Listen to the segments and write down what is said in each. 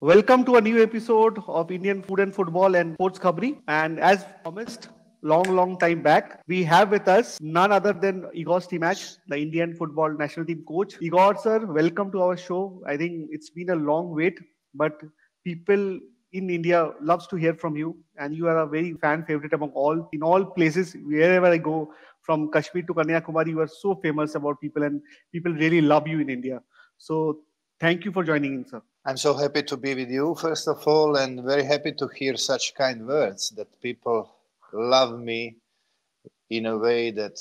Welcome to a new episode of Indian Food and Football and Sports Khabri. And as promised, long time back, we have with us none other than Igor Stimac, the Indian football national team coach. Igor, sir, welcome to our show. I think it's been a long wait, but people in India loves to hear from you, and you are a very fan favorite among all in all places wherever I go. From Kashmir to Kanyakumari, you are so famous about people, and people really love you in India. So, thank you for joining in, sir. I'm so happy to be with you, first of all, and very happy to hear such kind words that people love me in a way that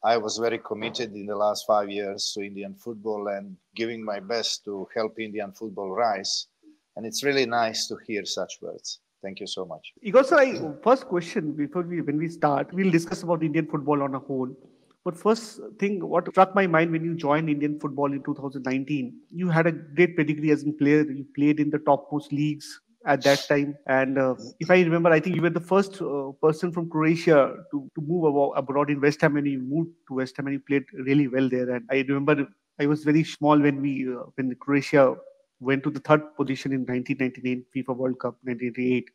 I was very committed in the last 5 years to Indian football and giving my best to help Indian football rise. And it's really nice to hear such words. Thank you so much. Igor, sir, first question when we start, we'll discuss about Indian football on a whole. But first thing, what struck my mind when you joined Indian football in 2019, you had a great pedigree as a player. You played in the topmost leagues at that time. And if I remember, I think you were the first person from Croatia to move abroad in West Ham, and you moved to West Ham and you played really well there. And I remember I was very small when Croatia went to the third position in 1998 FIFA World Cup 1988,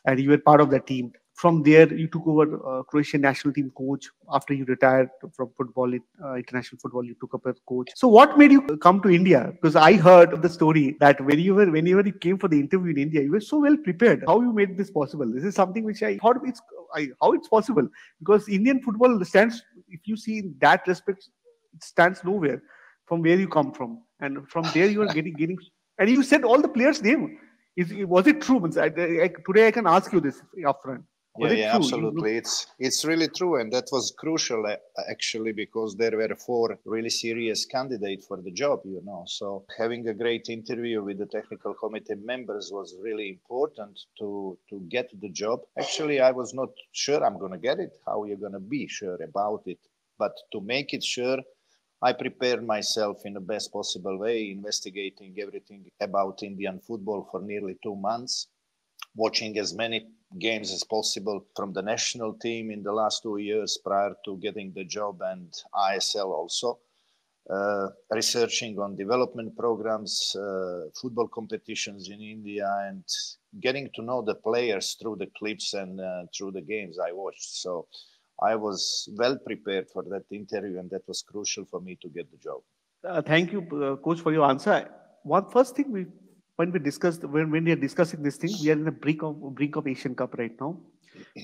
and you were part of that team. From there, you took over Croatian national team coach after you retired from football, international football. You took up as coach. So, what made you come to India? Because I heard the story that whenever you came for the interview in India, you were so well prepared. How you made this possible? This is something which I thought how it's possible, because Indian football stands. If you see in that respect, it stands nowhere from where you come from, and from there you are getting. And you said all the players' name. Was it true? Today I can ask you this upfront. Was it true? Absolutely. It's really true, and that was crucial actually, because there were four really serious candidates for the job. So having a great interview with the technical committee members was really important to get the job. Actually, I was not sure I'm going to get it. How you're going to be sure about it? But to make it sure, I prepared myself in the best possible way, investigating everything about Indian football for nearly 2 months, watching as many games as possible from the national team in the last 2 years prior to getting the job, and ISL also, researching on development programs, football competitions in India, and getting to know the players through the clips and through the games I watched. So I was well prepared for that interview, and that was crucial for me to get the job. Thank you, coach, for your answer. One first thing when we are discussing this thing, we are in the brink of Asian Cup right now.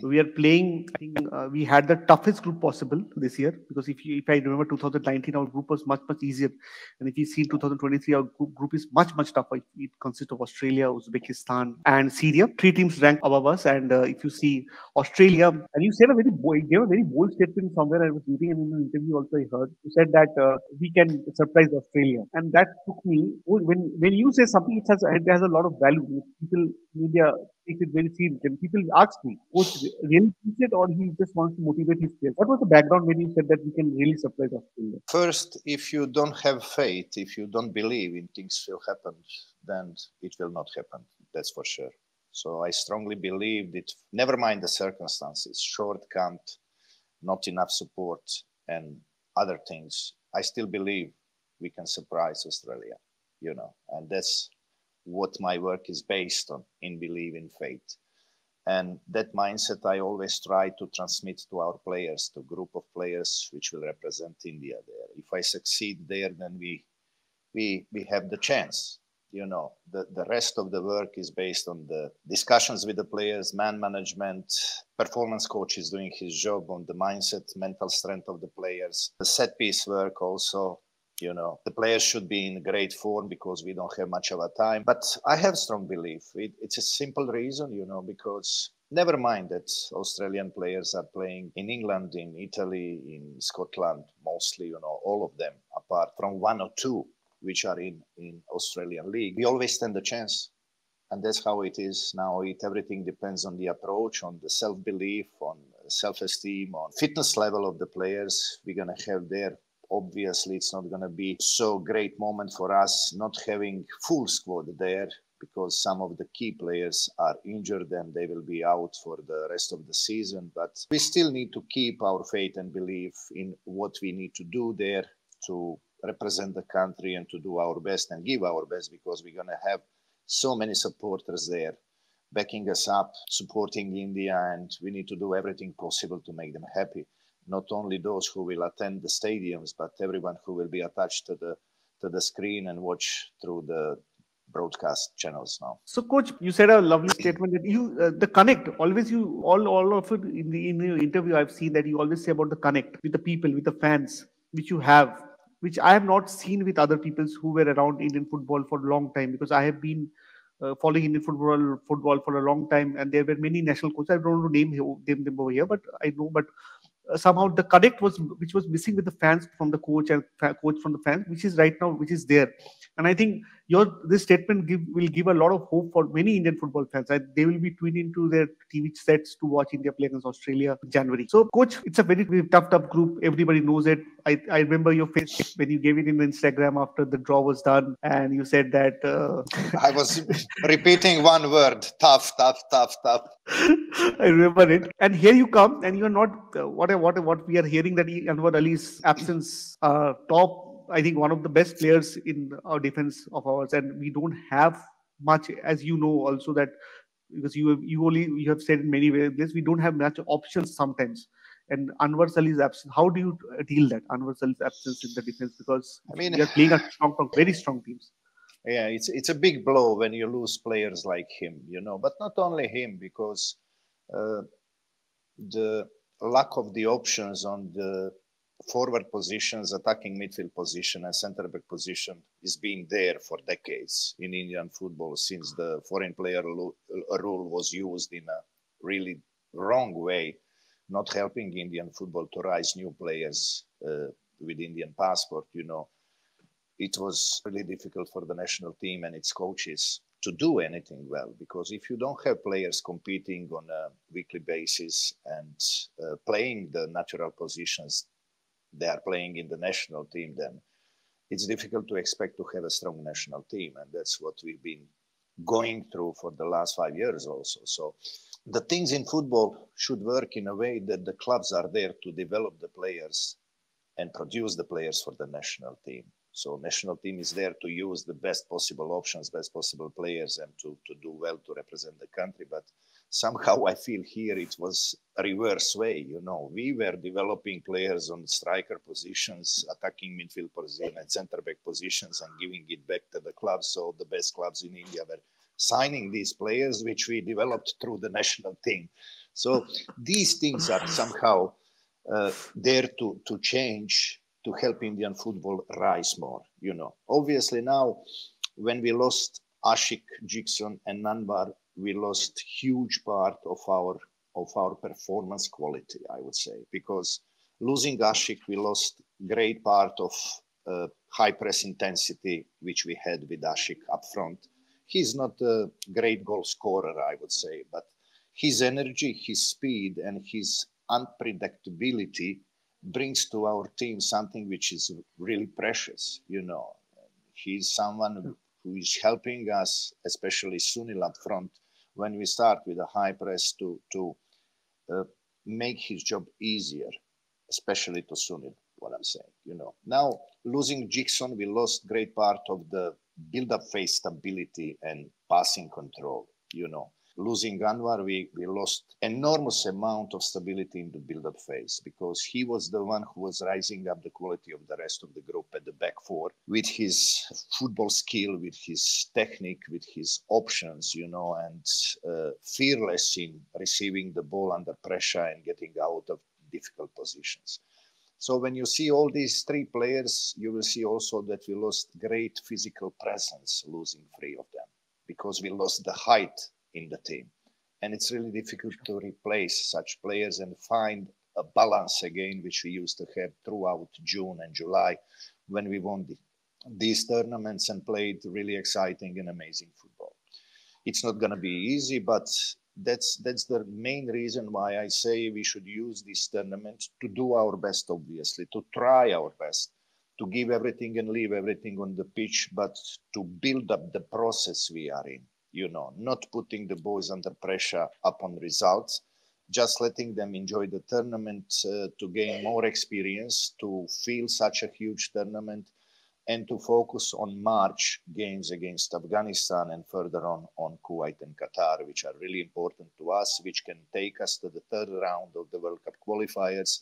We are playing. I think we had the toughest group possible this year, because if I remember 2019, our group was much easier, and if you see 2023, our group is much tougher. It consists of Australia, Uzbekistan, and Syria. Three teams ranked above us, and if you see Australia, and you said gave a very bold statement somewhere. I was reading in an interview also. I heard you said that we can surprise Australia, and that took me when you say something, it has a lot of value. People media takes it very serious. And people ask me, Coach really thinks it, or he just wants to motivate his players? What was the background when you said that we can really surprise Australia? First, if you don't have faith, if you don't believe in things will happen, then it will not happen. That's for sure. So I strongly believe that, never mind the circumstances, short camp, not enough support, and other things, I still believe we can surprise Australia, and that's what my work is based on, in belief in faith. And that mindset I always try to transmit to our players, to a group of players which will represent India there. If I succeed there, then we have the chance. The rest of the work is based on the discussions with the players, man management, performance coach is doing his job on the mindset, mental strength of the players, the set piece work also. The players should be in great form because we don't have much of a time. But I have strong belief. It's a simple reason, because never mind that Australian players are playing in England, in Italy, in Scotland, mostly, all of them, apart from one or two which are in Australian league. We always stand a chance. And that's how it is now. Everything depends on the approach, on the self-belief, on self-esteem, on fitness level of the players we're going to have there. Obviously, it's not going to be so great moment for us not having full squad there, because some of the key players are injured and they will be out for the rest of the season. But we still need to keep our faith and belief in what we need to do there to represent the country and to do our best and give our best, because we're going to have so many supporters there backing us up, supporting India, and we need to do everything possible to make them happy. Not only those who will attend the stadiums, but everyone who will be attached to the screen and watch through the broadcast channels now. So, coach, you said a lovely statement that the connect always all of it in your interview. I've seen that you always say about the connect with the people, with the fans, which you have, which I have not seen with other people who were around Indian football for a long time, because I have been following Indian football for a long time, and there were many national coaches. I don't want to name them over here, but I know, but somehow the connect which was missing with the fans from the coach and coach from the fans, which is right now, which is there. And I think this statement will give a lot of hope for many Indian football fans. They will be tuning into their TV sets to watch India play against Australia in January. So, coach, it's a very tough group. Everybody knows it. I remember your face when you gave it in Instagram after the draw was done, and you said that I was repeating one word: tough. I remember it. And here you come, and you are not what we are hearing, that Anwar Ali's absence, top, I think, one of the best players in our defense of ours, and we don't have much, as you know, also, that because you have said in many ways this, we don't have much options sometimes. And Anwar Ali's absence, how do you deal that Anwar Ali's absence in the defense? Because we are playing a very strong teams. Yeah, it's a big blow when you lose players like him, but not only him, because the lack of the options on the forward positions, attacking midfield position and centre back position is being there for decades in Indian football, since the foreign player rule was used in a really wrong way, not helping Indian football to rise new players with Indian passport. It was really difficult for the national team and its coaches to do anything well, because if you don't have players competing on a weekly basis and playing the natural positions they are playing in the national team, then it's difficult to expect to have a strong national team. And that's what we've been going through for the last 5 years also. So the things in football should work in a way that the clubs are there to develop the players and produce the players for the national team. So national team is there to use the best possible options, best possible players, and to do well to represent the country. But somehow I feel here it was a reverse way. We were developing players on striker positions, attacking midfield position and centre back positions, and giving it back to the clubs. So the best clubs in India were signing these players, which we developed through the national team. So these things are somehow there to change, to help Indian football rise more. Obviously now, when we lost Ashik, Jigson and Nanbar, we lost huge part of our performance quality, I would say, because losing Ashik, we lost great part of high press intensity, which we had with Ashik up front. He's not a great goal scorer, I would say, but his energy, his speed, and his unpredictability brings to our team something which is really precious. He's someone who is helping us, especially Sunil up front, when we start with a high press to make his job easier, especially to Sunil, what I'm saying. Now, losing Jigson, we lost great part of the build-up phase stability and passing control. Losing Anwar, we lost enormous amount of stability in the build-up phase, because he was the one who was rising up the quality of the rest of the group at the back four with his football skill, with his technique, with his options, and fearless in receiving the ball under pressure and getting out of difficult positions. So when you see all these three players, you will see also that we lost great physical presence, losing three of them, because we lost the height in the team. And it's really difficult to replace such players and find a balance again, which we used to have throughout June and July when we won these tournaments and played really exciting and amazing football. It's not going to be easy, but that's the main reason why I say we should use this tournament to do our best, obviously, to try our best, to give everything and leave everything on the pitch, but to build up the process we are in. Not putting the boys under pressure upon results, just letting them enjoy the tournament to gain more experience, to feel such a huge tournament, and to focus on March games against Afghanistan and further on Kuwait and Qatar, which are really important to us, which can take us to the third round of the World Cup qualifiers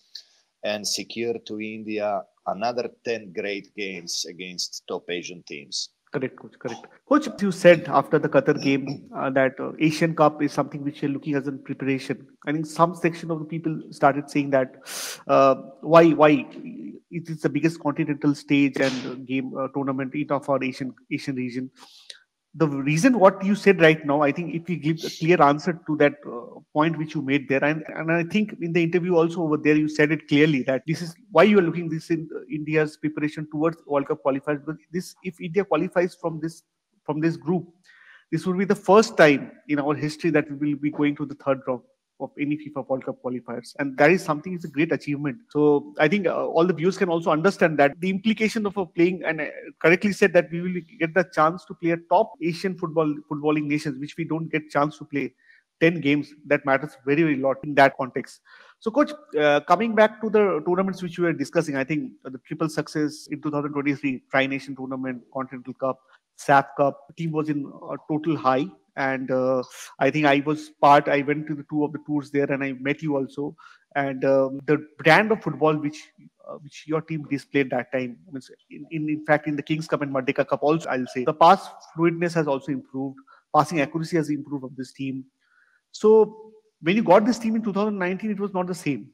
and secure to India another 10 great games against top Asian teams. Correct, Coach. Correct. Coach, you said after the Qatar game that Asian Cup is something which you're looking as in preparation. I think some section of the people started saying that why it is the biggest continental stage and game tournament in of our Asian region. The reason what you said right now, I think if you give a clear answer to that point which you made there, and I think in the interview also over there, you said it clearly that this is why you are looking this in India's preparation towards World Cup qualifiers. Because this, if India qualifies from this group, this will be the first time in our history that we will be going to the third round of any FIFA World Cup qualifiers, and that is something. It's a great achievement. So I think all the viewers can also understand that the implication of playing, and correctly said that we will get the chance to play a top Asian footballing nations, which we don't get chance to play 10 games. That matters very, very lot in that context. So, Coach, coming back to the tournaments which we were discussing, I think the triple success in 2023 Tri-Nation Tournament, Continental Cup, SAF Cup, the team was in a total high. And I think I went to the two of the tours there and I met you also. And the brand of football which your team displayed that time, in fact, in the Kings Cup and Merdeka Cup also, I'll say the pass fluidness has also improved. Passing accuracy has improved of this team. So when you got this team in 2019, it was not the same,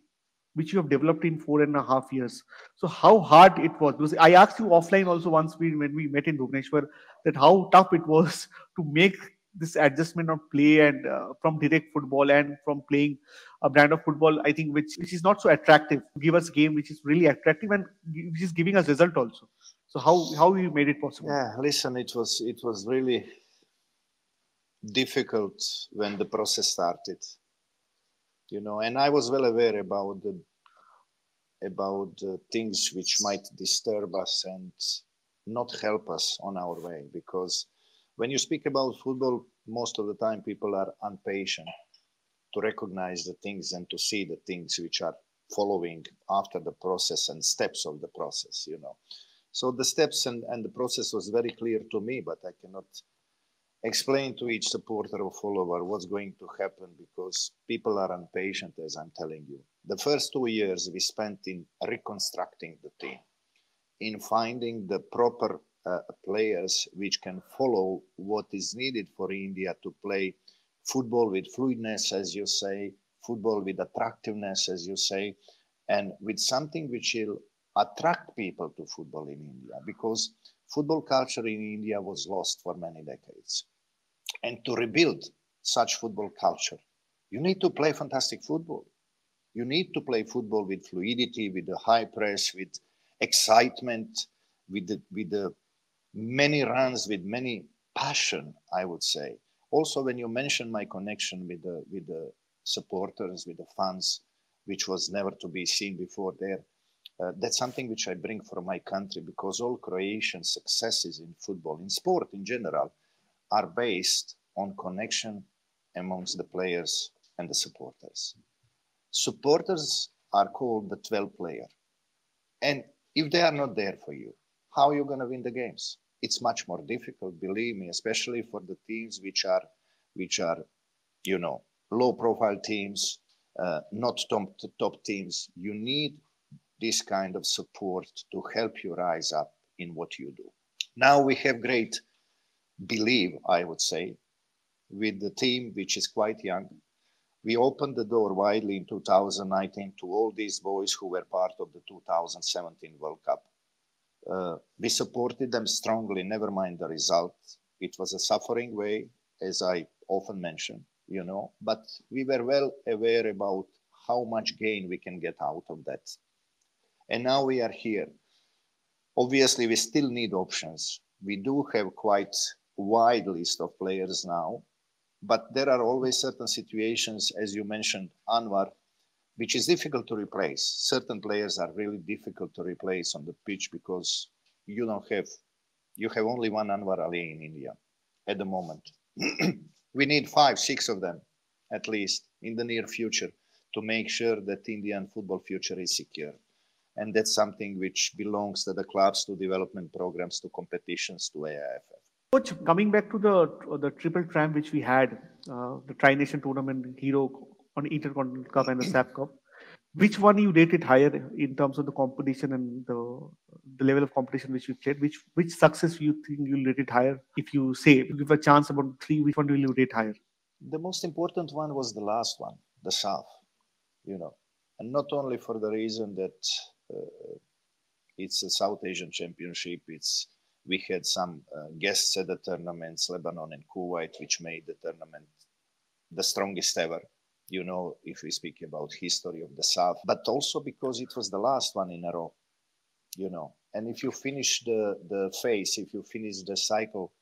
which you have developed in 4.5 years. So how hard it was? Because I asked you offline also once when we met in Bhubaneswar that how tough it was to make this adjustment of play and from direct football and from playing a brand of football, I think, which is not so attractive. Give us a game which is really attractive and which is giving us result also. So how you made it possible? Yeah, listen, it was really difficult when the process started, and I was well aware about the things which might disturb us and not help us on our way, because when you speak about football, most of the time people are impatient to recognize the things and to see the things which are following after the process and steps of the process, So the steps and the process was very clear to me, but I cannot explain to each supporter or follower what's going to happen because people are impatient, as I'm telling you. The first 2 years we spent in reconstructing the team, in finding the proper players which can follow what is needed for India to play football with fluidness, as you say, football with attractiveness, as you say, and with something which will attract people to football in India, because football culture in India was lost for many decades. And to rebuild such football culture, you need to play fantastic football. You need to play football with fluidity, with the high press, with excitement, with the many runs, with many passion, I would say. Also, when you mention my connection with the supporters, with the fans, which was never to be seen before there, that's something which I bring from my country, because all Croatian successes in football, in sport in general, are based on connection amongst the players and the supporters. Supporters are called the 12th player. And if they are not there for you, how are you going to win the games? It's much more difficult, believe me, especially for the teams which are low profile teams, not top teams. You need this kind of support to help you rise up in what you do. Now we have great belief, I would say, with the team, which is quite young. We opened the door widely in 2019 to all these boys who were part of the 2017 World Cup. We supported them strongly, never mind the result. It was a suffering way, as I often mention, but we were well aware about how much gain we can get out of that. And now we are here. Obviously, we still need options. We do have quite a wide list of players now, but there are always certain situations, as you mentioned, Anwar, which is difficult to replace. Certain players are really difficult to replace on the pitch because you have only one Anwar Ali in India at the moment. We need 5, 6 of them, at least, in the near future to make sure that Indian football future is secure. And that's something which belongs to the clubs, to development programs, to competitions, to AIFF. Coach, coming back to the triple triumph which we had, the Tri-Nation tournament, Hero on Intercontinental Cup and the SAP Cup, which one you rated higher in terms of the competition and the level of competition which we played? Which success you think you'll rate it higher? If you say, if you give a chance about three, which one will you rate higher? The most important one was the last one, the SAF, and not only for the reason that it's a South Asian Championship. We had some guests at the tournaments, Lebanon and Kuwait, which made the tournament the strongest ever. If we speak about history of the South, but also because it was the last one in a row. And if you finish the phase, if you finish the cycle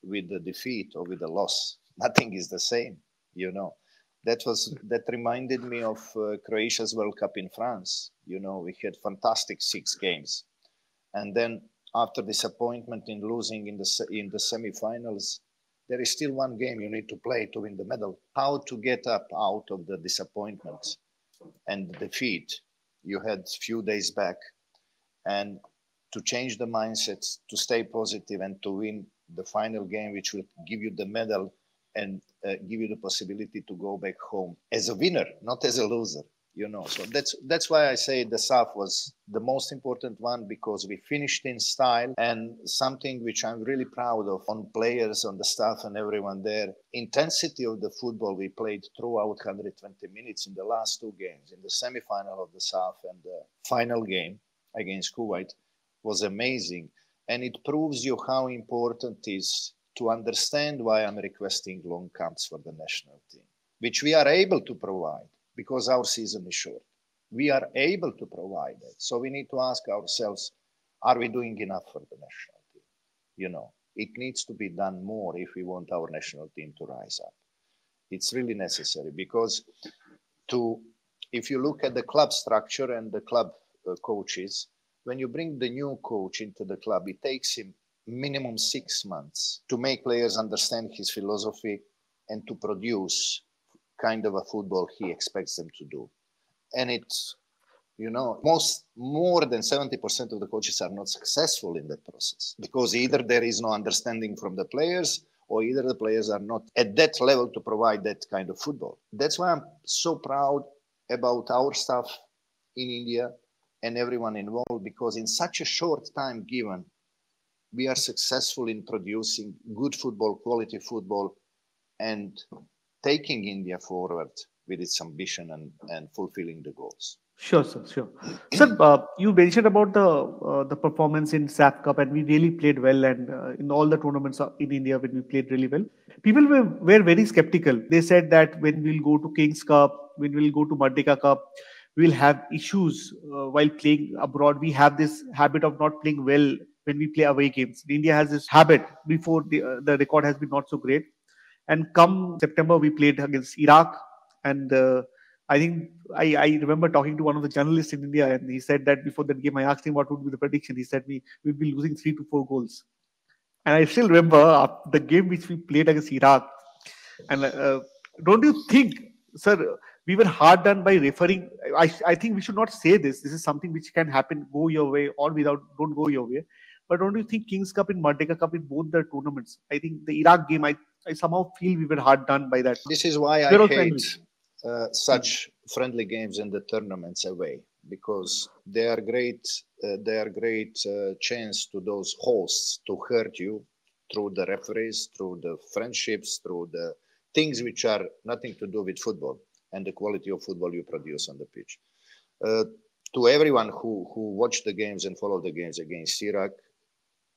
with the defeat or with the loss, nothing is the same. That reminded me of Croatia's World Cup in France. We had fantastic 6 games, and then after disappointment in losing in the semi-finals, there is still one game you need to play to win the medal. How to get up out of the disappointment and the defeat you had few days back, and to change the mindset, to stay positive, and to win the final game, which will give you the medal and give you the possibility to go back home as a winner, not as a loser. So that's why I say the SAF was the most important one, because we finished in style, and something which I'm really proud of on players, on the staff and everyone there. Intensity of the football we played throughout 120 minutes in the last 2 games, in the semi-final of the SAF and the final game against Kuwait, was amazing. And it proves you how important it is to understand why I'm requesting long camps for the national team, which we are able to provide because our season is short. We are able to provide it. So we need to ask ourselves, are we doing enough for the national team? It needs to be done more if we want our national team to rise up. It's really necessary, because if you look at the club structure and the club coaches, when you bring the new coach into the club, it takes him minimum 6 months to make players understand his philosophy and to produce kind of a football he expects them to do. And it's, more than 70% of the coaches are not successful in that process, because either there is no understanding from the players, or either the players are not at that level to provide that kind of football. That's why I'm so proud about our staff in India and everyone involved, because in such a short time given, we are successful in producing good football, quality football, and taking India forward with its ambition and fulfilling the goals. Sure, sir. Sure. Sir, you mentioned about the performance in SAP Cup, and we really played well. And in all the tournaments in India, when we played really well, people were very skeptical. They said that when we'll go to Kings Cup, when we'll go to Mardika Cup, we'll have issues while playing abroad. We have this habit of not playing well when we play away games. India has this habit before the record has been not so great. And come September, we played against Iraq, and I think I remember talking to one of the journalists in India, and he said that before that game, I asked him what would be the prediction. He said we'd be losing 3 to 4 goals. And I still remember the game which we played against Iraq. And don't you think, sir, we were hard done by referring? I think we should not say this. This is something which can happen, go your way or don't go your way. But don't you think Kings Cup and Mardika Cup in both the tournaments? I think the Iraq game, I somehow feel we were hard done by that. This is why I hate such friendly games in the tournaments away, because they are great. They are great chance to those hosts to hurt you through the referees, through the friendships, through the things which are nothing to do with football and the quality of football you produce on the pitch. To everyone who watched the games and followed the games against Iraq,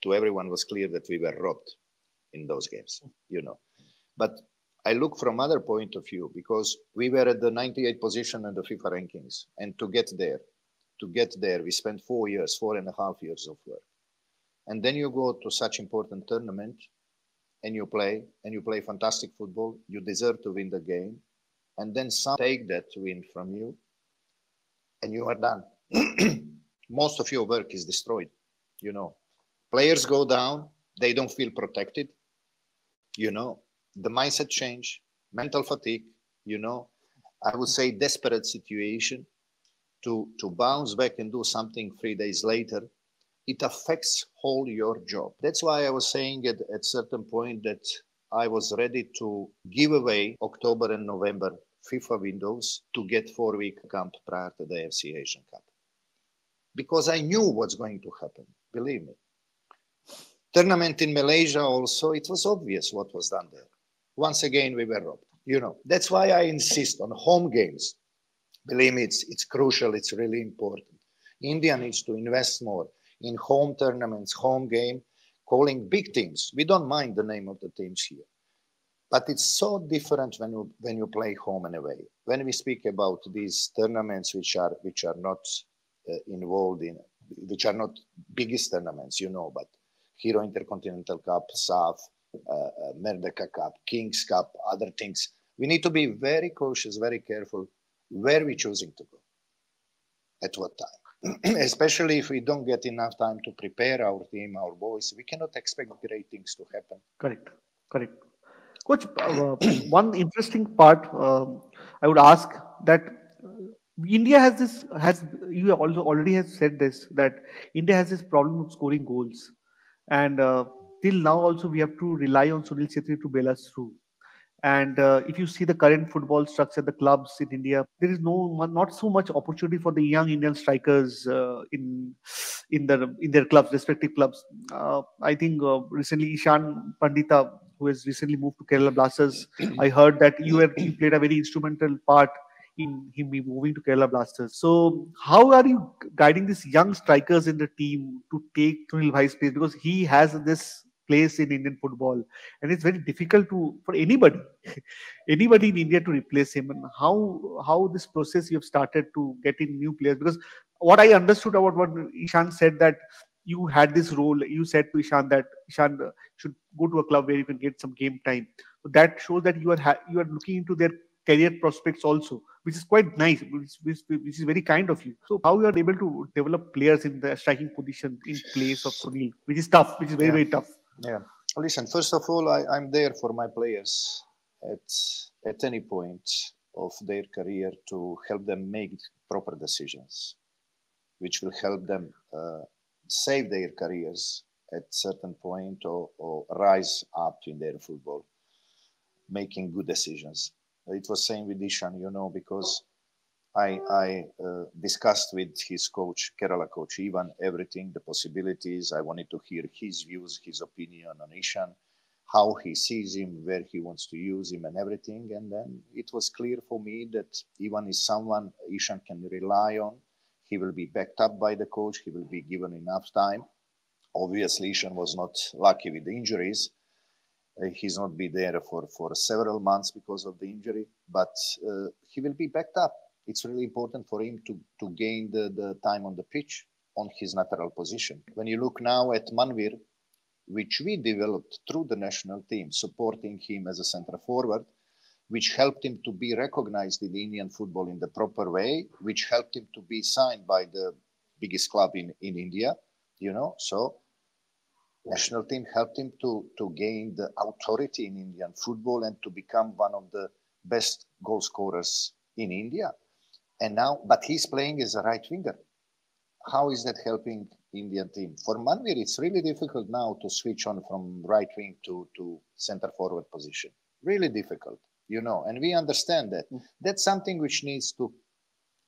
to everyone was clear that we were robbed in those games, But I look from other point of view, because we were at the 98th position in the FIFA rankings, and to get there, we spent 4.5 years of work. And then you go to such important tournament, and you play fantastic football. You deserve to win the game, and then some take that win from you, and you are done. Most of your work is destroyed. Players go down, they don't feel protected. The mindset change, mental fatigue, I would say desperate situation. to bounce back and do something 3 days later, it affects whole your job. That's why I was saying at certain point that I was ready to give away October and November FIFA windows to get 4-week camp prior to the AFC Asian Cup. Because I knew what's going to happen, believe me. Tournament in Malaysia also, it was obvious what was done there. Once again, we were robbed. That's why I insist on home games. Believe me, it's crucial, it's really important. India needs to invest more in home tournaments, home game, calling big teams. We don't mind the name of the teams here. But it's so different when you play home and away. When we speak about these tournaments which are not involved in, which are not biggest tournaments, but Hero Intercontinental Cup, SAF, Merdeka Cup, Kings Cup, other things. We need to be very cautious, very careful where we're choosing to go, at what time. Especially if we don't get enough time to prepare our team, our boys, we cannot expect great things to happen. Correct. Coach, one interesting part I would ask that India you also already have said this, that India has this problem of scoring goals, and till now also we have to rely on Sunil Chhetri to bail us through. And if you see the current football structure, the clubs in India, there is not so much opportunity for the young Indian strikers in their clubs, respective clubs. I think recently Ishan Pandita, who has recently moved to Kerala Blasters, I heard that you played a very instrumental part in him moving to Kerala Blasters. So how are you guiding these young strikers in the team to take Sunil Bhai's place, because he has this place in Indian football, and it's very difficult for anybody in India to replace him? And how this process you have started to get in new players? Because what I understood about what Ishan said, that you had this role, you said to Ishan that Ishan should go to a club where you can get some game time. So that shows that you are looking into their career prospects also, which is quite nice, which is very kind of you. So how you are able to develop players in the striking position in place of Sunil, which is tough, which is very tough. Yeah. Listen, first of all, I'm there for my players at any point of their career to help them make proper decisions, which will help them save their careers at certain point or rise up in their football, making good decisions. It was same with Ishan, because I discussed with his coach, Kerala coach Ivan, everything, the possibilities. I wanted to hear his views, his opinion on Ishan, how he sees him, where he wants to use him and everything. And then it was clear for me that Ivan is someone Ishan can rely on. He will be backed up by the coach. He will be given enough time. Obviously, Ishan was not lucky with the injuries. He's not been there for several months because of the injury, but he will be backed up. It's really important for him to gain the time on the pitch on his natural position. When you look now at Manvir, which we developed through the national team, supporting him as a centre forward, which helped him to be recognized in Indian football in the proper way, which helped him to be signed by the biggest club in India, so national team helped him to gain the authority in Indian football and to become one of the best goal scorers in India. And now, but he's playing as a right winger. How is that helping Indian team? For Manvir, it's really difficult now to switch on from right wing to center forward position. Really difficult, and we understand that. That's something which needs to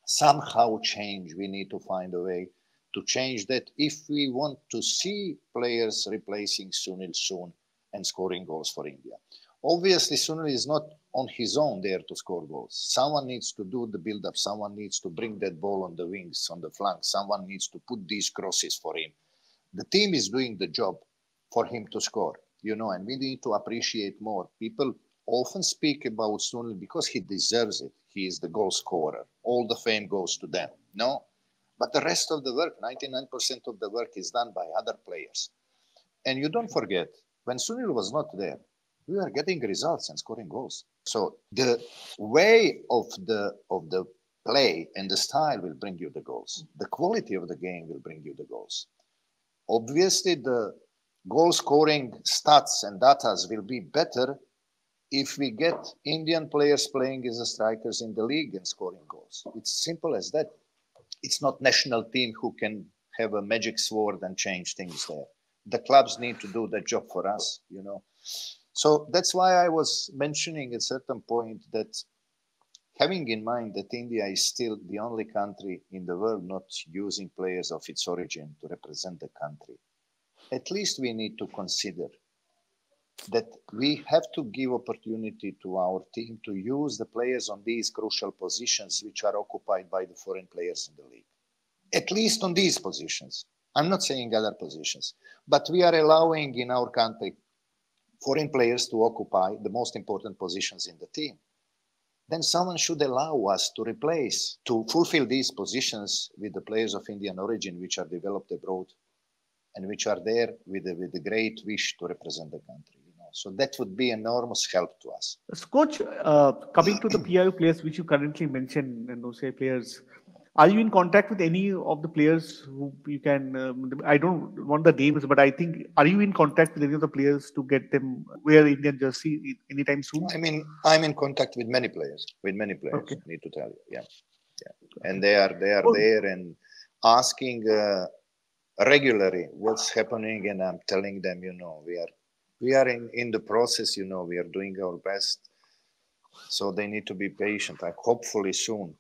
somehow change. We need to find a way to change that if we want to see players replacing Sunil soon and scoring goals for India. Obviously, Sunil is not on his own there to score goals. Someone needs to do the build-up. Someone needs to bring that ball on the wings, on the flank. Someone needs to put these crosses for him. The team is doing the job for him to score, and we need to appreciate more. People often speak about Sunil because he deserves it. He is the goal scorer. All the fame goes to them. No? But the rest of the work, 99% of the work is done by other players. And you don't forget, when Sunil was not there, we were getting results and scoring goals. So the way of the play and the style will bring you the goals. The quality of the game will bring you the goals. Obviously, the goal scoring stats and data will be better if we get Indian players playing as strikers in the league and scoring goals. It's simple as that. it's not national team who can have a magic sword and change things there. The clubs need to do that job for us, you know. So that's why I was mentioning at a certain point that having in mind that India is still the only country in the world not using players of its origin to represent the country, at least we need to consider that we have to give opportunity to our team to use the players on these crucial positions which are occupied by the foreign players in the league. At least on these positions. I'm not saying other positions, but we are allowing in our country foreign players to occupy the most important positions in the team. Then someone should allow us to replace, to fulfill these positions with the players of Indian origin which are developed abroad and which are there with a great wish to represent the country. You know? So that would be enormous help to us. So coach, coming to the PIO players which you currently mentioned, and those players, are you in contact with any of the players who you can? I don't want the names, but I think, are you in contact with any of the players to get them wear Indian jersey anytime soon? I mean, I'm in contact with many players. Okay. I need to tell you, yeah. And they are there and asking regularly what's happening, and I'm telling them, you know, we are in the process. You know, we are doing our best. So they need to be patient. Hopefully soon.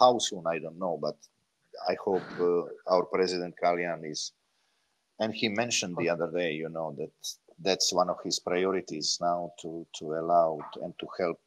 How soon, I don't know. But I hope our President Kalyan is, and he mentioned the other day, you know, that's one of his priorities now to allow and to help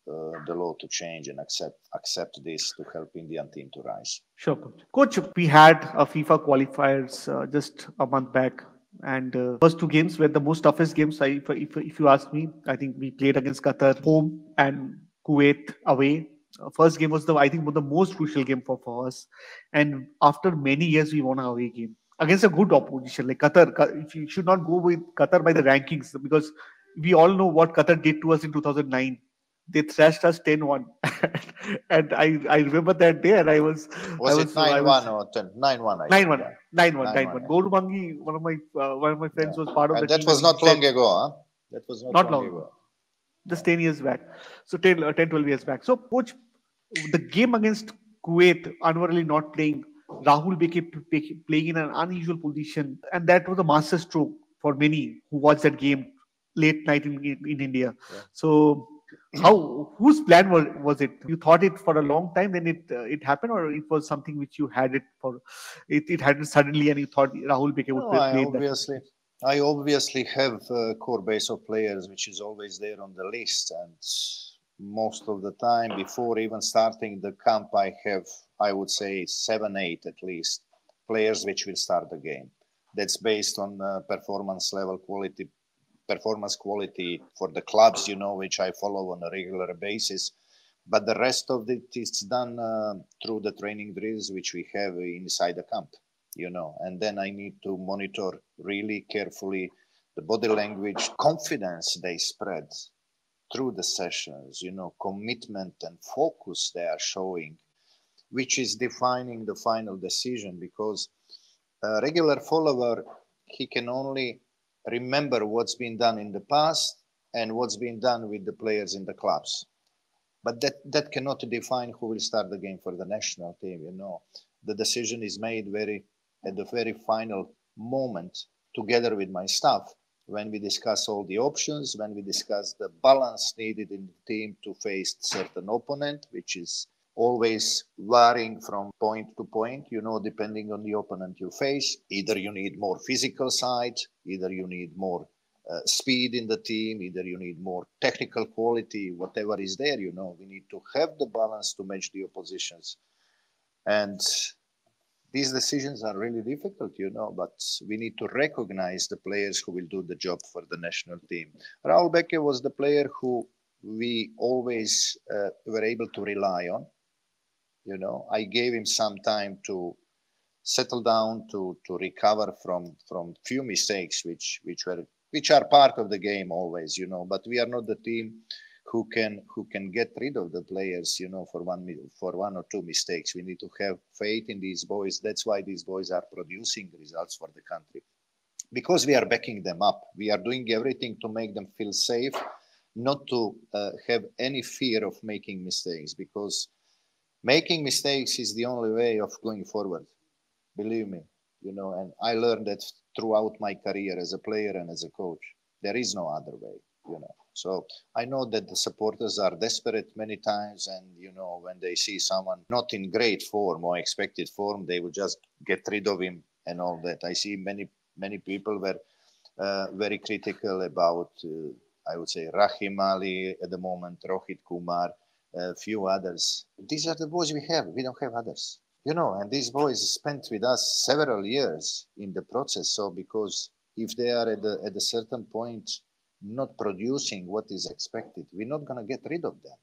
the law to change and accept this to help Indian team to rise. Sure, coach. We had a FIFA qualifiers just a month back. And first two games were the most toughest games. If you ask me, I think we played against Qatar home and Kuwait away. First game was I think the most crucial game for us. And after many years, we won our away game against a good opposition like Qatar. If you should not go with Qatar by the rankings, because we all know what Qatar did to us in 2009. They thrashed us 10-1. And I remember that day, and I was 9-1 or 10? 9-1. 9-1. 9-1. Golu Bangi, one of my friends, was part of the that team. Was not long ago, huh? That was not long ago. Just 10 years back. So 10, 12 years back. So, coach, the game against Kuwait, Anwar Ali not playing, Rahul Beke playing in an unusual position, and that was a master stroke for many who watched that game late night in India. Yeah. So, whose plan was it? You thought it for a long time, then it happened, or it was something which you had it happened suddenly, and you thought Rahul Beke would play? I obviously have a core base of players which is always there on the list, and most of the time before even starting the camp, I would say 7-8 at least players which will start the game. That's based on performance quality for the clubs, you know, which I follow on a regular basis. But the rest of it is done through the training drills which we have inside the camp, you know. And then I need to monitor really carefully the body language, confidence they spread through the sessions, you know, commitment and focus they are showing, which is defining the final decision. Because a regular follower, he can only remember what's been done in the past and what's been done with the players in the clubs. But that cannot define who will start the game for the national team, you know. The decision is made at the very final moment together with my staff, when we discuss all the options, when we discuss the balance needed in the team to face certain opponent, which is always varying from point to point, you know, depending on the opponent you face. Either you need more physical side, either you need more speed in the team, either you need more technical quality, whatever is there, you know. We need to have the balance to match the oppositions. And these decisions are really difficult, you know, but we need to recognize the players who will do the job for the national team. Rahul Beke was the player who we always were able to rely on. You know, I gave him some time to settle down, to recover from few mistakes which are part of the game always, you know. But we are not the team who can get rid of the players, you know, for one or two mistakes. We need to have faith in these boys. That's why these boys are producing results for the country, because we are backing them up. We are doing everything to make them feel safe, not to have any fear of making mistakes, because Making mistakes is the only way of going forward. Believe me, and I learned that throughout my career as a player and as a coach. There is no other way. So I know that the supporters are desperate many times, and when they see someone not in great form or expected form, they will just get rid of him and all that. I see many people were very critical about, I would say, Rahim Ali at the moment, Rohit Kumar, a few others. These are the boys we have. We don't have others. And these boys spent with us several years in the process. So because if they are at a certain point not producing what is expected, we're not going to get rid of them.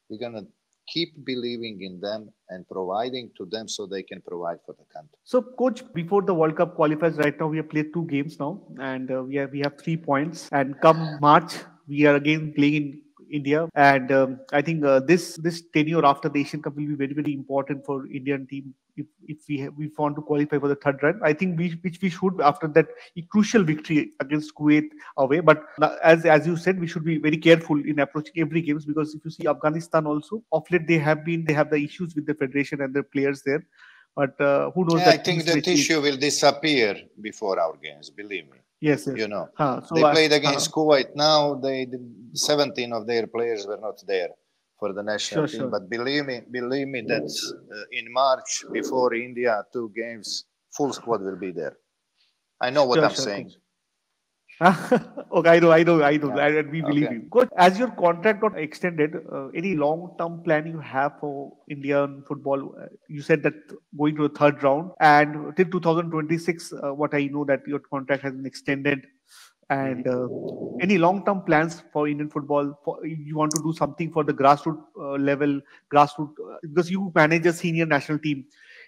We're going to keep believing in them and providing to them so they can provide for the country. So, coach, before the World Cup qualifiers, right now we have played 2 games now, and we have 3 points. And come March, we are again playing in India, and I think this tenure after the Asian Cup will be very important for Indian team. If we want to qualify for the third round, I think which we should after that crucial victory against Kuwait away. But as you said, we should be very careful in approaching every games, because if you see Afghanistan also, of late they have the issues with the federation and the players there. But who knows? Yeah, I think that issue will disappear before our games. Believe me. Yes. So they played against Kuwait. Now 17 of their players were not there for the national team. Sure. But believe me that in March, before India 2 games, full squad will be there. I know what I'm saying. Okay, I know. Yeah. We believe you. Coach, as your contract got extended, any long-term plan you have for Indian football? You said that going to the third round, and till 2026, what I know that your contract has been extended. And any long-term plans for Indian football? You want to do something for the grassroots level, because you manage a senior national team.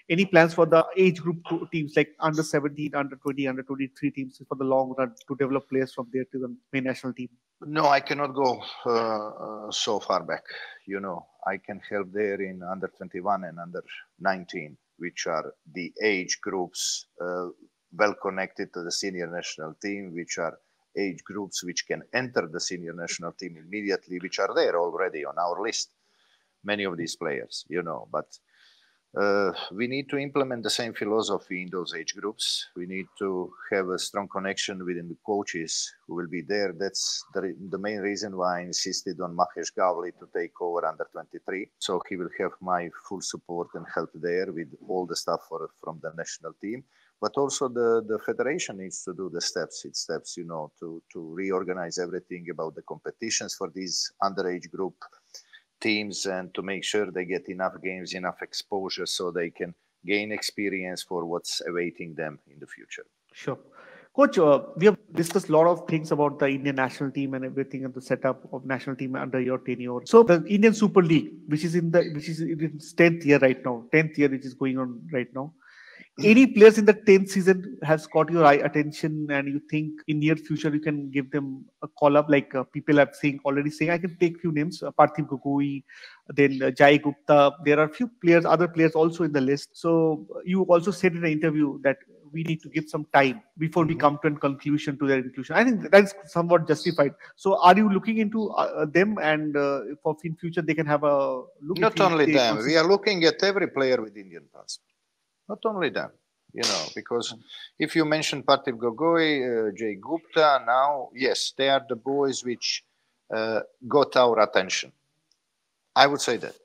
Any plans for the age group teams like under 17, under 20, under 23 teams for the long run to develop players from there to the main national team? No, I cannot go so far back. I can help there in under 21 and under 19, which are the age groups well connected to the senior national team, which are age groups which can enter the senior national team immediately, which are there already on our list. Many of these players, but we need to implement the same philosophy in those age groups. We need to have a strong connection within the coaches who will be there. That's the main reason why I insisted on Mahesh Gavli to take over under 23. So he will have my full support and help there with all the stuff from the national team. But also the federation needs to do the steps, to reorganize everything about the competitions for these underage group teams and to make sure they get enough games, enough exposure so they can gain experience for what's awaiting them in the future. Sure. Coach, we have discussed a lot of things about the Indian national team and everything and the setup of national team under your tenure. So the Indian Super League, which is in its 10th year right now, 10th year which is going on right now. Any players in the 10th season has caught your attention and you think in near future you can give them a call up, like people are already saying, I can take few names, Parthiv Gogoi, then Jai Gupta. There are few players, other players also in the list. So you also said in an interview that we need to give some time before we come to a conclusion to their inclusion. I think that's somewhat justified. So are you looking into them, and for in future they can have a look? Not only them, we are looking at every player with Indian passport. Not only them, because if you mention Parthiv Gogoi, Jay Gupta, now, yes, they are the boys which got our attention. I would say that.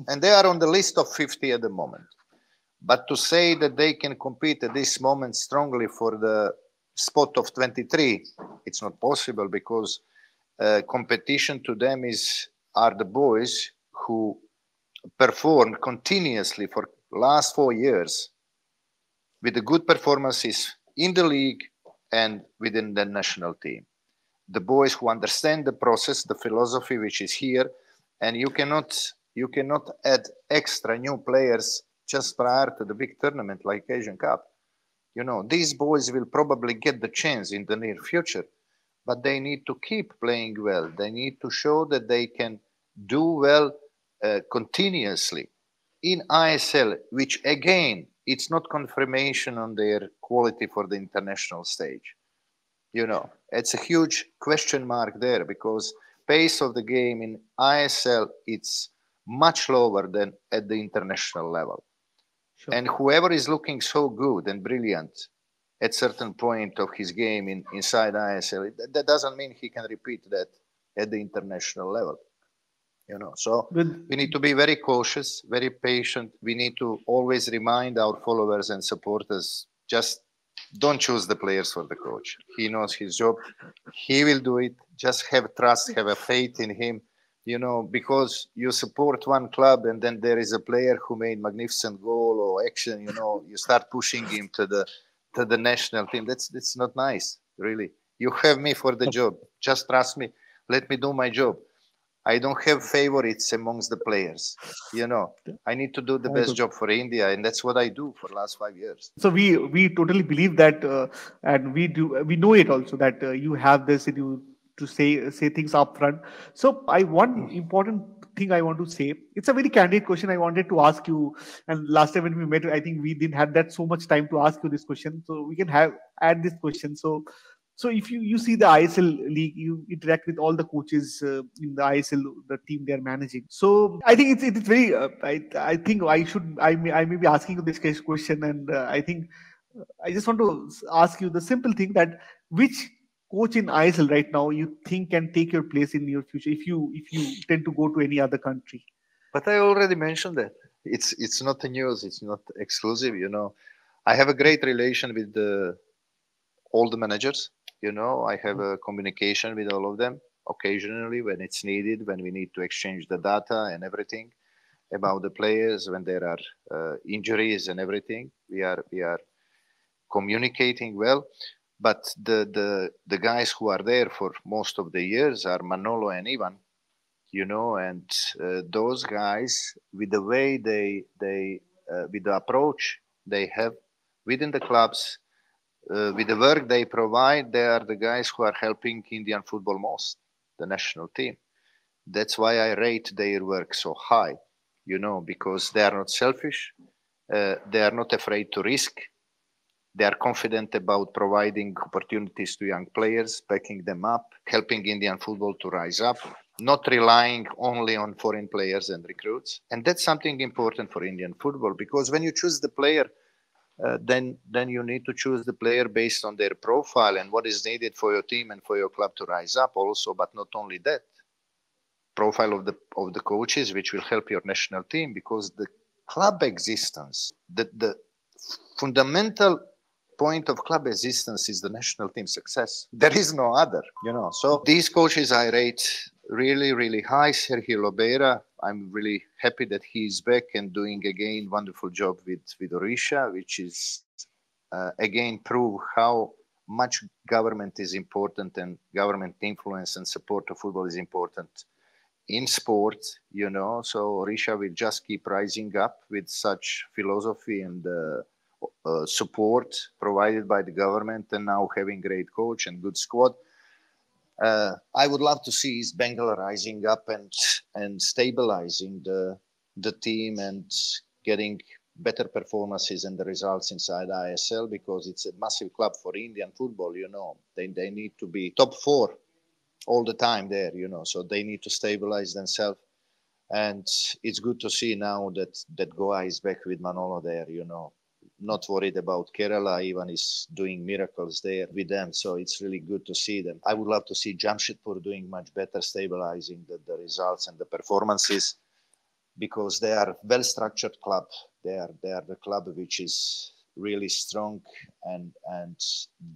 And they are on the list of 50 at the moment. But to say that they can compete at this moment strongly for the spot of 23, it's not possible, because competition to them are the boys who performed continuously for last 4 years with the good performances in the league and within the national team. The boys who understand the process, the philosophy which is here, and you cannot add extra new players just prior to the big tournament like Asian Cup. These boys will probably get the chance in the near future, but they need to keep playing well. They need to show that they can do well continuously in ISL, which again, it's not confirmation on their quality for the international stage. It's a huge question mark there, because pace of the game in ISL, it's much lower than at the international level. Sure. And whoever is looking so good and brilliant at certain point of his game inside ISL, that doesn't mean he can repeat that at the international level. So we need to be very cautious, very patient. We need to always remind our followers and supporters, just don't choose the players for the coach. He knows his job. He will do it. Just have trust, have a faith in him. Because you support one club and then there is a player who made magnificent goal or action, you start pushing him to the national team. That's not nice, really. You have me for the job. Just trust me. Let me do my job. I don't have favorites amongst the players. I need to do the best job for India, and that's what I do for the last 5 years. So we totally believe that, and we know it also that you have this in you to say things up front. So one important thing I want to say. It's a very candid question I wanted to ask you. And last time when we met, I think we didn't have that so much time to ask you this question. So we can add this question. So if you see the ISL league, you interact with all the coaches in the ISL, the team they are managing. So I think it's very. I think I may be asking you this question, and I think I just want to ask you the simple thing that which coach in ISL right now you think can take your place in your future if you tend to go to any other country. But I already mentioned that it's not a news. It's not exclusive. I have a great relation with all the managers. I have a communication with all of them occasionally when it's needed, when we need to exchange the data and everything about the players, when there are injuries and everything. We are communicating well. But the guys who are there for most of the years are Manolo and Ivan, and those guys, with the way they with the approach they have within the clubs, with the work they provide, they are the guys who are helping Indian football most, the national team. That's why I rate their work so high, because they are not selfish. They are not afraid to risk. They are confident about providing opportunities to young players, backing them up, helping Indian football to rise up, not relying only on foreign players and recruits. And that's something important for Indian football, because when you choose the player, then you need to choose the player based on their profile and what is needed for your team and for your club to rise up also. But not only that, profile of the coaches, which will help your national team, because the club existence, the fundamental point of club existence is the national team success. There is no other, So these coaches I rate really, really high. Sergio Lobera, I'm really happy that he is back and doing again wonderful job with Orisha, which is again prove how much government is important and government influence and support of football is important in sport, So Orisha will just keep rising up with such philosophy and support provided by the government, and now having great coach and good squad. I would love to see East Bengal rising up and stabilizing the team and getting better performances and the results inside ISL, because it's a massive club for Indian football. They need to be top 4 all the time there. So they need to stabilize themselves. And it's good to see now that Goa is back with Manolo there. Not worried about Kerala. Ivan is doing miracles there with them. So it's really good to see them. I would love to see Jamshedpur doing much better, stabilizing the results and the performances, because they are well-structured club. They are the club which is really strong and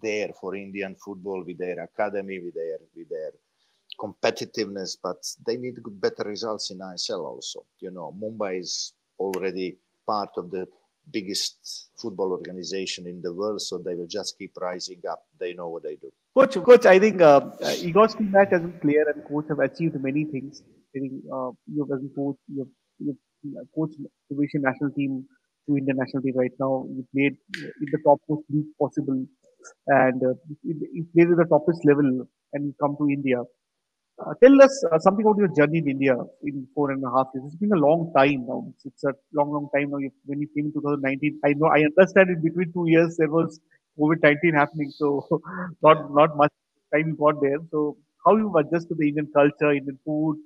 there for Indian football with their academy, with their competitiveness. But they need better results in ISL also. Mumbai is already part of the biggest football organization in the world, so they will just keep rising up. They know what they do. Coach, I think Igor Stimac as a player and coach have achieved many things. I think you as a coach, you coached Croatian national team to Indian national team right now. You played in the topmost league possible, and you played at the toppest level, and you come to India. Tell us something about your journey in India in 4.5 years. It's been a long time now. It's a long time now. When you came in 2019, I understand in between 2 years there was COVID-19 happening, so not much time you got there. So how you adjust to the Indian culture, Indian food,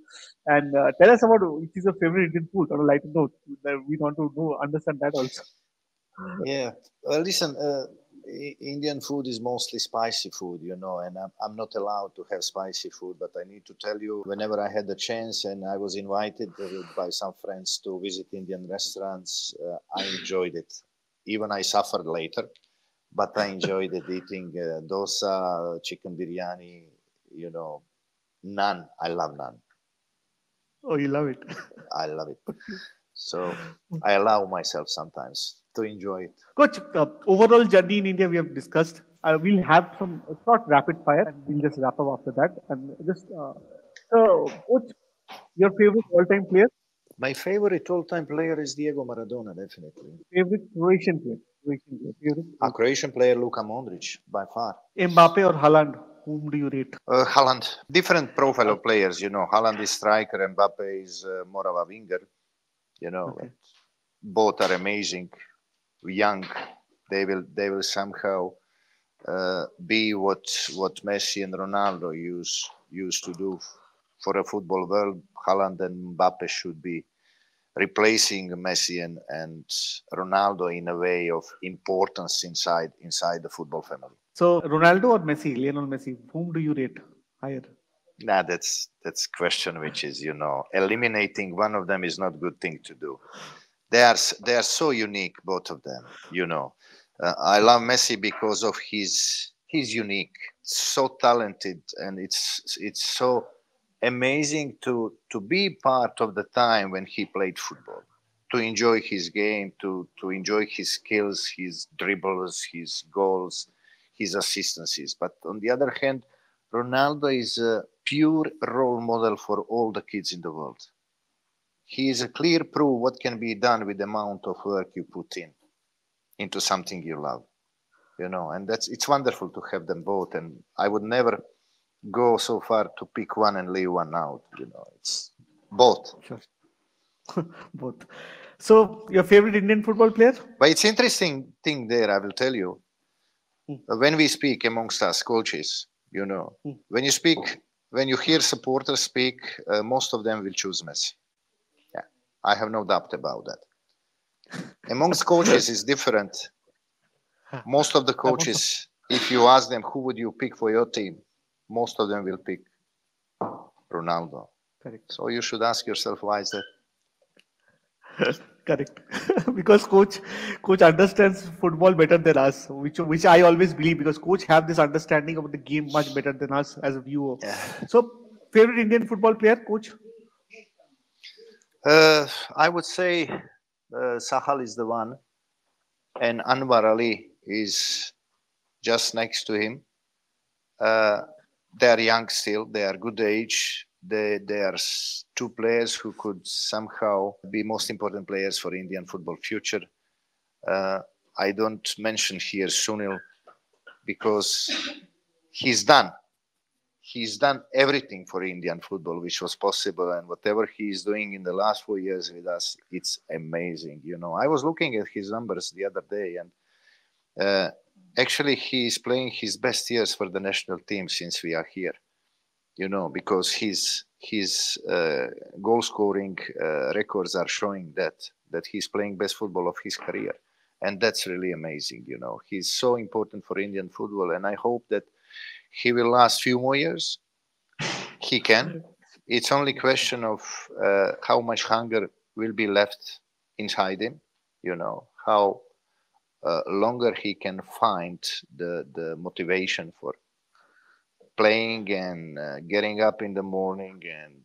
and tell us about which is your favorite Indian food on a lighter note. We want to know, understand that also. Yeah. Listen, Indian food is mostly spicy food, and I'm not allowed to have spicy food. But I need to tell you, whenever I had the chance and I was invited by some friends to visit Indian restaurants, I enjoyed it. Even I suffered later, but I enjoyed it eating dosa, chicken biryani, naan. I love naan. Oh, you love it. I love it. So I allow myself sometimes to enjoy it. Coach, overall journey in India we have discussed. We'll have some short rapid fire and we'll just wrap up after that. And just, so, Coach, your favorite all-time player? My favorite all-time player is Diego Maradona, definitely. Favorite Croatian player? Favorite? A Croatian player, Luka Modric, by far. Mbappe or Haaland? Whom do you rate? Haaland. Different profile of players, Haaland is striker, Mbappe is more of a winger. Okay. Both are amazing, young. They will somehow be what Messi and Ronaldo used to do for a football world. Haaland and Mbappe should be replacing Messi and Ronaldo in a way of importance inside the football family. So Ronaldo or Messi, Lionel Messi, whom do you rate higher? Nah, that's question which is, eliminating one of them is not a good thing to do. They are so unique, both of them. I love Messi because of he's unique, so talented, and it's so amazing to be part of the time when he played football, to enjoy his game, to enjoy his skills, his dribbles, his goals, his assistances. But on the other hand, Ronaldo is a pure role model for all the kids in the world. He is a clear proof what can be done with the amount of work you put into something you love, and it's wonderful to have them both. And I would never go so far to pick one and leave one out. It's both. Sure. Both. So your favorite Indian football player? But it's interesting thing there, I will tell you. When we speak amongst us coaches, when you hear supporters speak, most of them will choose Messi. Yeah, I have no doubt about that. Amongst coaches is different. Most of the coaches, if you ask them who would you pick for your team, most of them will pick Ronaldo. Correct. So you should ask yourself, why is that? Correct. Because coach understands football better than us, which I always believe, because coach have this understanding of the game much better than us as a viewer. Yeah. So favorite Indian football player, coach? I would say Sahal is the one, and Anwar Ali is just next to him. They are young still. They are good age. They are two players who could somehow be most important players for Indian football future. I don't mention here Sunil because he's done everything for Indian football which was possible, and whatever he is doing in the last 4 years with us, it's amazing. I was looking at his numbers the other day, and actually he is playing his best years for the national team since we are here. Because his goal scoring records are showing that he's playing best football of his career, and that's really amazing. He's so important for Indian football, and I hope that he will last few more years. He can. It's only question of how much hunger will be left inside him. How longer he can find the motivation for playing and getting up in the morning and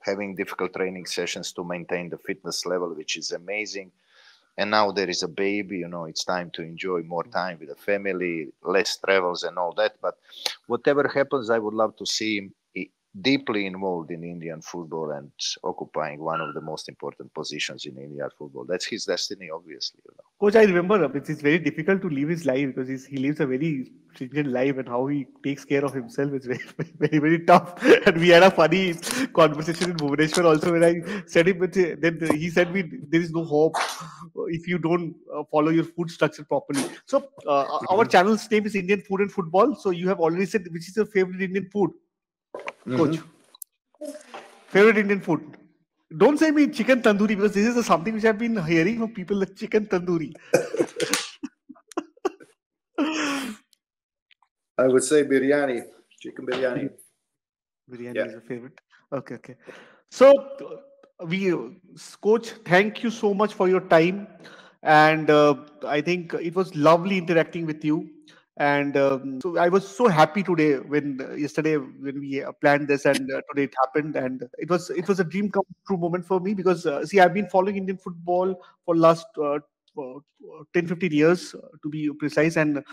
having difficult training sessions to maintain the fitness level, which is amazing. And now there is a baby, it's time to enjoy more time with the family, less travels and all that. But whatever happens, I would love to see him deeply involved in Indian football and occupying one of the most important positions in Indian football. That's his destiny, obviously. Coach, I remember it's very difficult to live his life because he lives a very stringent life, and how he takes care of himself is very, very, very tough. And we had a funny conversation in Bhubaneswar also, when I said him, then he said there is no hope if you don't follow your food structure properly. So our channel's name is Indian Food and Football. So you have already said which is your favorite Indian food. Coach, favorite Indian food? Don't say me chicken tandoori, because this is something which I've been hearing from people, like chicken tandoori. I would say biryani, chicken biryani. Biryani is a favorite. Okay. So, Coach, thank you so much for your time, and I think it was lovely interacting with you. And so I was so happy today when yesterday when we planned this, and today it happened, and it was a dream come true moment for me, because see, I've been following Indian football for last 10-15 years, to be precise, and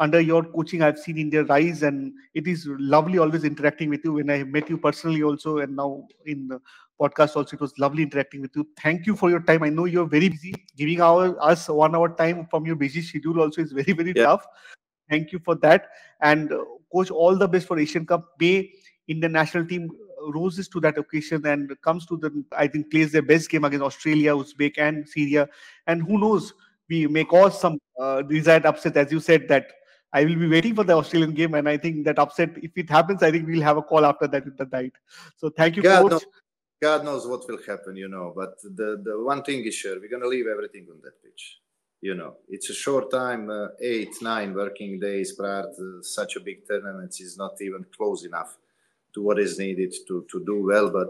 under your coaching I've seen India rise, and it is lovely always interacting with you. When I met you personally also, and now in the podcast also, it was lovely interacting with you. Thank you for your time. I know you're very busy. Giving us 1 hour time from your busy schedule also is very, very tough. Thank you for that. And coach, all the best for Asian Cup. May Indian national team roses to that occasion and comes to I think, plays their best game against Australia, Uzbek, and Syria. And who knows, we may cause some desired upset. As you said, that I will be waiting for the Australian game, and I think that upset, if it happens, I think we'll have a call after that in the night. So thank you, coach. God knows what will happen, but the one thing is sure, we're going to leave everything on that pitch. It's a short time, 8-9 working days prior to such a big tournament is not even close enough to what is needed to do well. But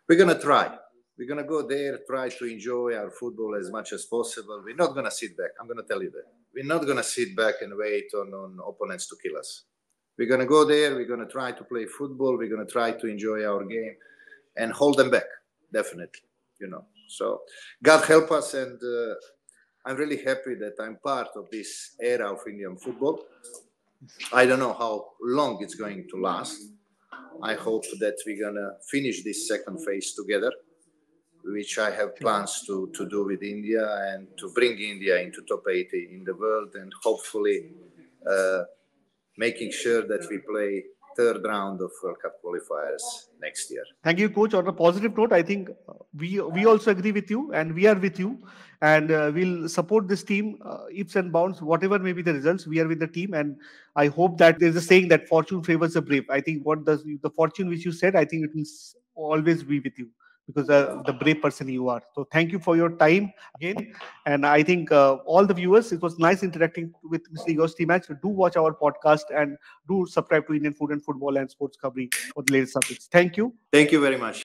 we're going to try. We're going to go there, try to enjoy our football as much as possible. We're not going to sit back. I'm going to tell you that. We're not going to sit back and wait on opponents to kill us. We're going to go there. We're going to try to play football. We're going to try to enjoy our game and hold them back, definitely, So God help us, and I'm really happy that I'm part of this era of Indian football. I don't know how long it's going to last. I hope that we're going to finish this second phase together, which I have plans to do with India, and to bring India into top 80 in the world, and hopefully making sure that we play third round of World Cup qualifiers next year. Thank you, coach. On a positive note, I think we also agree with you, and we are with you, and we'll support this team, ups and downs, whatever may be the results. We are with the team, and I hope that there's a saying that fortune favors the brave. I think the fortune which you said, I think it will always be with you, because the brave person you are. So thank you for your time again. And I think all the viewers, it was nice interacting with Mr. Igor Stimac. Do watch our podcast, and do subscribe to Indian Food and Football and Sports Coverage for the latest updates. Thank you. Thank you very much.